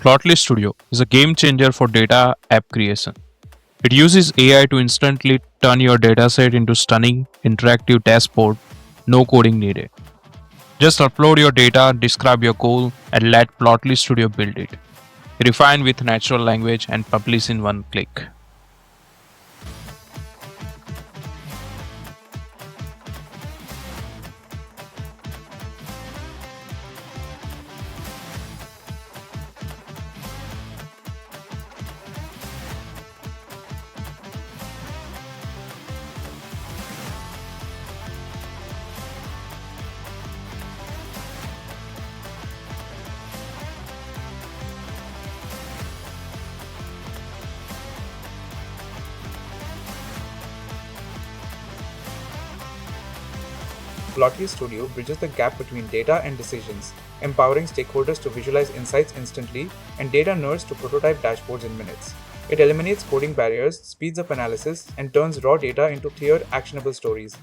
Plotly Studio is a game changer for data app creation. It uses AI to instantly turn your dataset into stunning, interactive dashboard, no coding needed. Just upload your data, describe your goal, and let Plotly Studio build it. Refine with natural language and publish in one click. Plotly Studio bridges the gap between data and decisions, empowering stakeholders to visualize insights instantly and data nerds to prototype dashboards in minutes. It eliminates coding barriers, speeds up analysis, and turns raw data into clear, actionable stories.